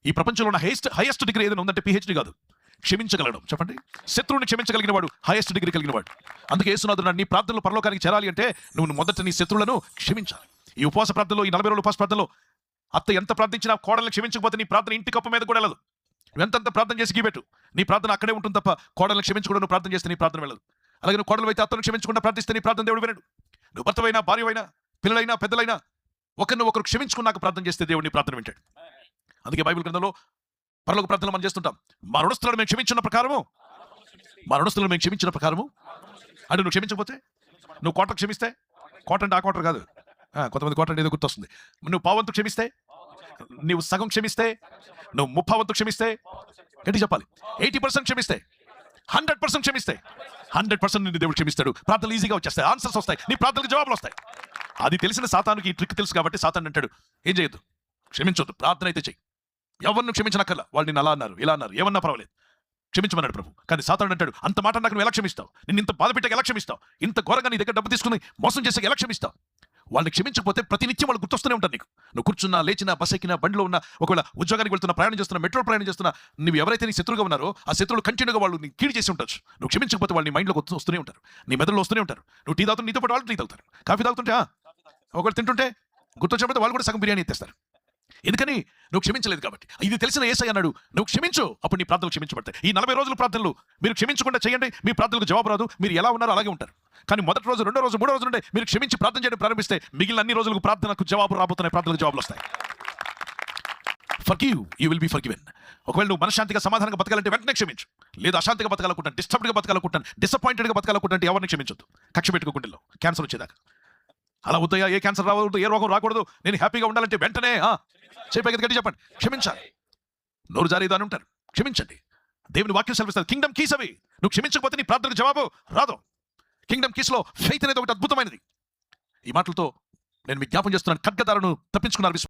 ఈ ప్రపంచంలో ఉన్న హైయెస్ట్ డిగ్రీ ఏదైనా ఉందంటే పిహెచ్డి కాదు, క్షమించగలడం. చెప్పండి, శత్రువుని క్షమించగలిగిన వాడు హైయెస్ట్ డిగ్రీ కలిగిన వాడు. అందుకే యేసునాథుడు నీ ప్రార్థనలు పరలోకానికి చేరాలి అంటే నువ్వు మొదట నీ శత్రువులను క్షమించాలి. ఈ ఉపవాస ప్రార్థనలో, ఈ 40 రోజుల ఉపవాస ప్రార్థనలో అత్త ఎంత ప్రార్థించినా కోడల్ని క్షమించకపోతే నీ ప్రార్థన ఇంటి కప్పు మీద కూడా వెళ్ళదు. నువ్వెంతంత ప్రార్థన చేసి గీపెట్టు, నీ ప్రార్థన అక్కడే ఉంటుంది తప్ప కోడల్ని క్షమించకుండా నువ్వు ప్రార్థన చేస్తే నీ ప్రార్థన వెళ్ళదు. అలాగే నువ్వు కోడలు అయితే అత్తను క్షమించకుండా ప్రార్థిస్తే నీ ప్రార్థన దేవుడు వినడు. నువ్వు భర్తవైనా, భార్యవైనా, పిల్లలైనా, పెద్దలైనా ఒకరు క్షమించుకున్నాక ప్రార్థన చేస్తే దేవుడు నీ ప్రార్థన వింటాడు. అందుకే బైబిల్ గ్రంథంలో పరలోక ప్రార్థనలు మనం చేస్తుంటాం. మా రుణస్థులను మేము క్షమించిన ప్రకారము అంటే నువ్వు క్షమించకపోతే, నువ్వు కోటకు క్షమిస్తే, కోట అంటే ఆ కోటర్ కాదు, కొంతమంది కోట అంటే ఏదో గుర్తొస్తుంది. నువ్వు పావంతు క్షమిస్తే, నువ్వు సగం క్షమిస్తే, నువ్వు 30 క్షమిస్తే, ఏంటి చెప్పాలి, 80% క్షమిస్తే, 100% క్షమిస్తే 100% నిన్ను దేవుడు క్షమిస్తాడు. ప్రార్థనలు ఈజీగా వచ్చేస్తాయి, ఆన్సర్స్ వస్తాయి, నీ ప్రార్థనలకు జవాబులు వస్తాయి. అది తెలిసిన సాతానుకి ఈ ట్రిక్ తెలుసు కాబట్టి సాతాను అంటాడు, ఏం చేయొద్దు, క్షమించొద్దు, ప్రార్థన అయితే చెయ్యి. ఎవరిని క్షమించనక్కర్లా, వాళ్ళు నిన్ను అలా అన్నారు, ఇలా అన్నారు, ఏమన్నా పర్వాలేదు, క్షమించమన్నాడు ప్రభు. కానీ సాతాను అంటాడు, అంత మాట నాకు నువ్వు ఎలా క్షమిస్తావు, నిన్ను ఇంత బాధ పెట్టక ఎలా క్షమిస్తావు, ఇంత ఘోరంగా నీ దగ్గర డబ్బు తీసుకుని మోసం చేసాక ఎలా క్షమిస్తావు. వాళ్ళని క్షమించకపోతే ప్రతినిత్యం వాళ్ళు గుర్తొస్తూనే ఉంటారు నీకు. నువ్వు కూర్చున్నా, లేచినా, బస్ ఎక్కినా, బండిలో ఉన్న, ఒకవేళ ఉద్యోగానికి వెళ్తున్నా, ప్రయాణం చేస్తున్నా, మెట్రో ప్రయాణం చేస్తున్నా, నువ్వు ఎవరైతే నీ శత్రువుగా ఉన్నారో ఆ శత్రువులు కంటిన్యూగా వాళ్ళు నీ కీడు చేసి ఉంటారు. నువ్వు క్షమించకపోతే వాళ్ళు నీ మైండ్లోకి వస్తూనే ఉంటారు, నీ మెదడులో వస్తూనే ఉంటారు. నువ్వు టీ తాగుతుంటే నీతో పాటు వాళ్ళు టీ తాగుతారు, కాఫీ తాగుతుంటే ఒకవేళ తింటుంటే గుర్తొచ్చినప్పుడు వాళ్ళు కూడా సగం బిర్యానీ ఎత్తేస్తారు. ఎందుకని నువ్వు క్షమించలేదు కాబట్టి. ఇది తెలిసిన యేసయ్య అన్నాడు, నువ్వు క్షమించు, అప్పుడు నీ ప్రార్థనలు క్షమించబడతాయి. ఈ 40 రోజుల ప్రార్థనలు మీరు క్షమించకుండా చేయండి, మీ ప్రార్థనలకు జవాబు రాదు, మీరు ఎలా ఉన్నారో అలాగే ఉంటారు. కానీ మొదటి రోజు, రెండో రోజు, మూడో రోజు నుండి మీరు క్షమించి ప్రార్థన చేయడం ప్రారంభిస్తే మిగిలిన అన్ని రోజులకు ప్రార్థనకు జవాబు రాబోతున్నాయి, ప్రార్థనలకు జవాబులు వస్తాయి. Forgive, you will be forgiven. ఒకవేళ నువ్వు మనశ్శాంతిగా, సమాధానంగా బతకాలంటే వెంటనే క్షమించు. లేదా అశాంతిగా బతకాలనుకుంటాను, డిస్టర్బ్డ్గా బతకాలనుకుంటాను, డిసప్పాయింటెడ్గా బతకాలనుకుంటే ఎవరిని క్షమించొద్దు. కక్ష పెట్టుకోకుండా క్యాన్సర్ వచ్చేదాకా అలా వద్దయ్యా, ఏ క్యాన్సర్ రాకూడదు, ఏ రోగం రాకూడదు, నేను హ్యాపీగా ఉండాలంటే వెంటనే చెప్పేది గట్టి చెప్పండి, క్షమించాలి. నోరు జారీదా అని ఉంటారు, క్షమించండి. దేవుని వాక్యం సెలవిస్తారు, కింగ్డమ్ కీస్ అవి. నువ్వు క్షమించకపోతే నీ ప్రార్థనకు జవాబు రాదు. కింగ్డమ్ కీస్ లో ఫెయిత్ అనేది ఒకటి అద్భుతమైనది. ఈ మాటలతో నేను మీ జ్ఞాపం చేస్తున్నాను, ఖడ్గదారును తప్పించుకున్నారు.